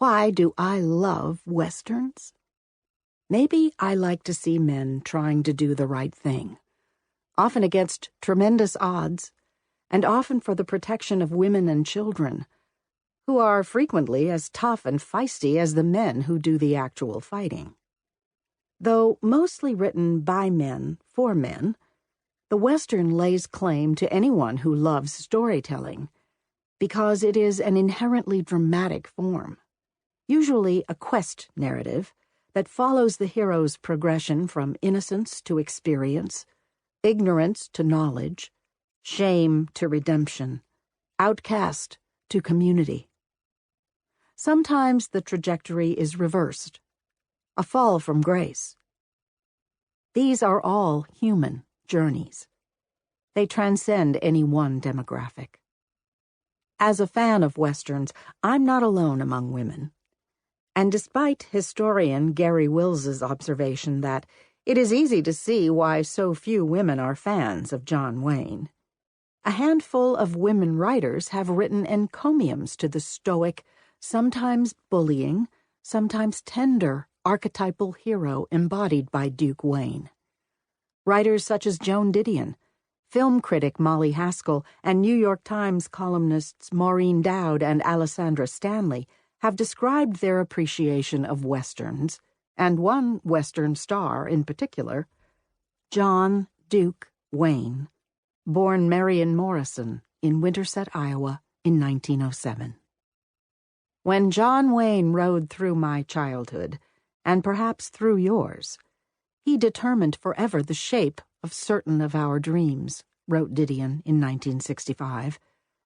Why do I love Westerns? Maybe I like to see men trying to do the right thing, often against tremendous odds, and often for the protection of women and children, who are frequently as tough and feisty as the men who do the actual fighting. Though mostly written by men for men, the Western lays claim to anyone who loves storytelling, because it is an inherently dramatic form, usually a quest narrative that follows the hero's progression from innocence to experience, ignorance to knowledge, shame to redemption, outcast to community. Sometimes the trajectory is reversed, a fall from grace. These are all human journeys. They transcend any one demographic. As a fan of Westerns, I'm not alone among women. And despite historian Gary Wills's observation that it is easy to see why so few women are fans of John Wayne, a handful of women writers have written encomiums to the stoic, sometimes bullying, sometimes tender, archetypal hero embodied by Duke Wayne. Writers such as Joan Didion, film critic Molly Haskell, and New York Times columnists Maureen Dowd and Alessandra Stanley have described their appreciation of Westerns, and one Western star in particular, John Duke Wayne, born Marion Morrison in Winterset, Iowa, in 1907. When John Wayne rode through my childhood, and perhaps through yours, he determined forever the shape of certain of our dreams, wrote Didion in 1965,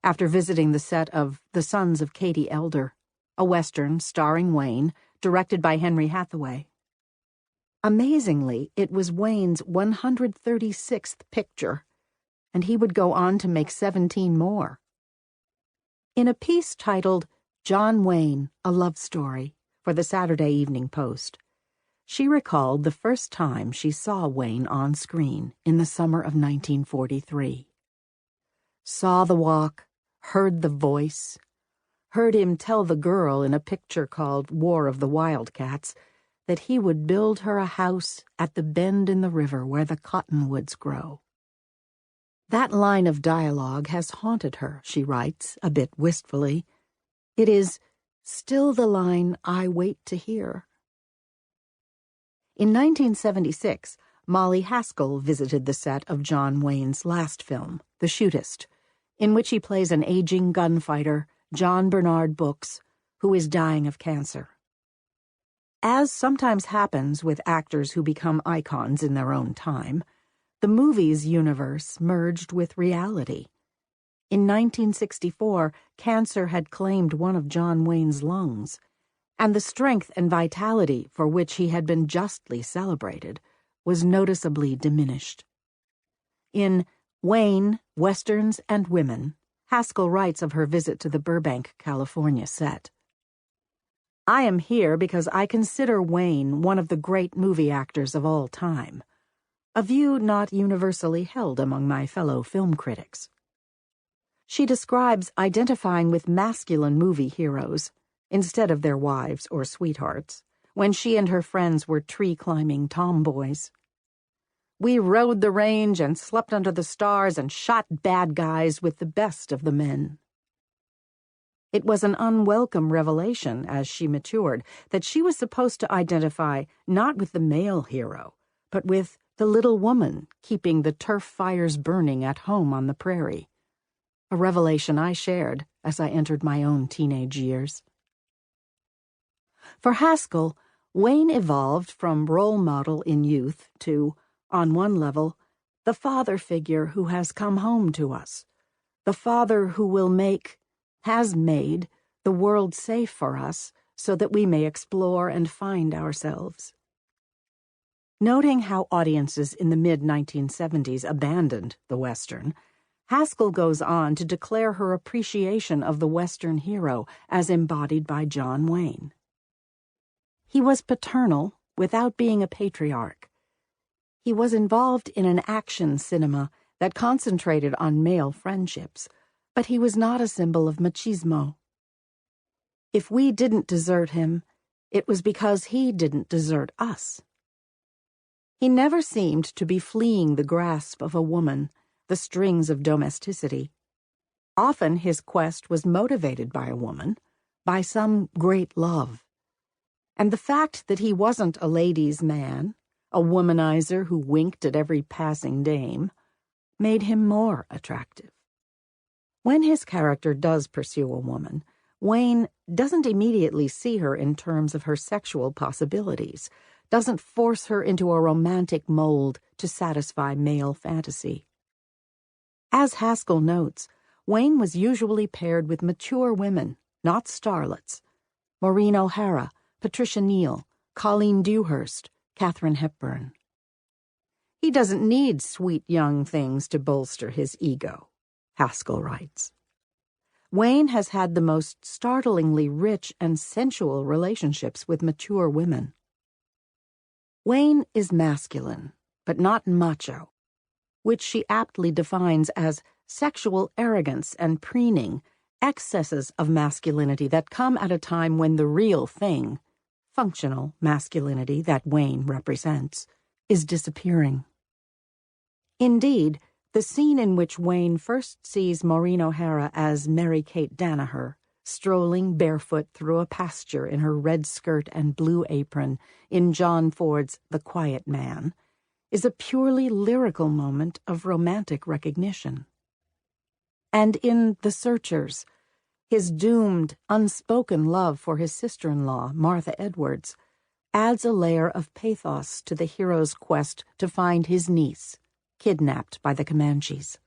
after visiting the set of The Sons of Katie Elder, a Western starring Wayne, directed by Henry Hathaway. Amazingly, it was Wayne's 136th picture, and he would go on to make 17 more. In a piece titled John Wayne, A Love Story, for the Saturday Evening Post, she recalled the first time she saw Wayne on screen in the summer of 1943. Saw the walk, heard the voice, heard him tell the girl in a picture called War of the Wildcats that he would build her a house at the bend in the river where the cottonwoods grow. That line of dialogue has haunted her, she writes, a bit wistfully. It is still the line I wait to hear. In 1976, Molly Haskell visited the set of John Wayne's last film, The Shootist, in which he plays an aging gunfighter, John Bernard Books, who is dying of cancer. As sometimes happens with actors who become icons in their own time, the movie's universe merged with reality. In 1964, cancer had claimed one of John Wayne's lungs, and the strength and vitality for which he had been justly celebrated was noticeably diminished. In Wayne, Westerns and Women, Haskell writes of her visit to the Burbank, California set. I am here because I consider Wayne one of the great movie actors of all time, a view not universally held among my fellow film critics. She describes identifying with masculine movie heroes instead of their wives or sweethearts when she and her friends were tree-climbing tomboys. We rode the range and slept under the stars and shot bad guys with the best of the men. It was an unwelcome revelation as she matured that she was supposed to identify not with the male hero, but with the little woman keeping the turf fires burning at home on the prairie, a revelation I shared as I entered my own teenage years. For Haskell, Wayne evolved from role model in youth to, on one level, the father figure who has come home to us, the father who has made, the world safe for us so that we may explore and find ourselves. Noting how audiences in the mid-1970s abandoned the Western, Haskell goes on to declare her appreciation of the Western hero as embodied by John Wayne. He was paternal without being a patriarch. He was involved in an action cinema that concentrated on male friendships, but he was not a symbol of machismo. If we didn't desert him, it was because he didn't desert us. He never seemed to be fleeing the grasp of a woman, the strings of domesticity. Often his quest was motivated by a woman, by some great love. And the fact that he wasn't a ladies' man, a womanizer who winked at every passing dame, made him more attractive. When his character does pursue a woman, Wayne doesn't immediately see her in terms of her sexual possibilities, doesn't force her into a romantic mold to satisfy male fantasy. As Haskell notes, Wayne was usually paired with mature women, not starlets. Maureen O'Hara, Patricia Neal, Colleen Dewhurst, Katharine Hepburn. He doesn't need sweet young things to bolster his ego, Haskell writes. Wayne has had the most startlingly rich and sensual relationships with mature women. Wayne is masculine, but not macho, which she aptly defines as sexual arrogance and preening, excesses of masculinity that come at a time when the real thing, functional masculinity that Wayne represents, is disappearing. Indeed, the scene in which Wayne first sees Maureen O'Hara as Mary Kate Danaher, strolling barefoot through a pasture in her red skirt and blue apron in John Ford's The Quiet Man, is a purely lyrical moment of romantic recognition. And in The Searchers, his doomed, unspoken love for his sister-in-law, Martha Edwards, adds a layer of pathos to the hero's quest to find his niece, kidnapped by the Comanches.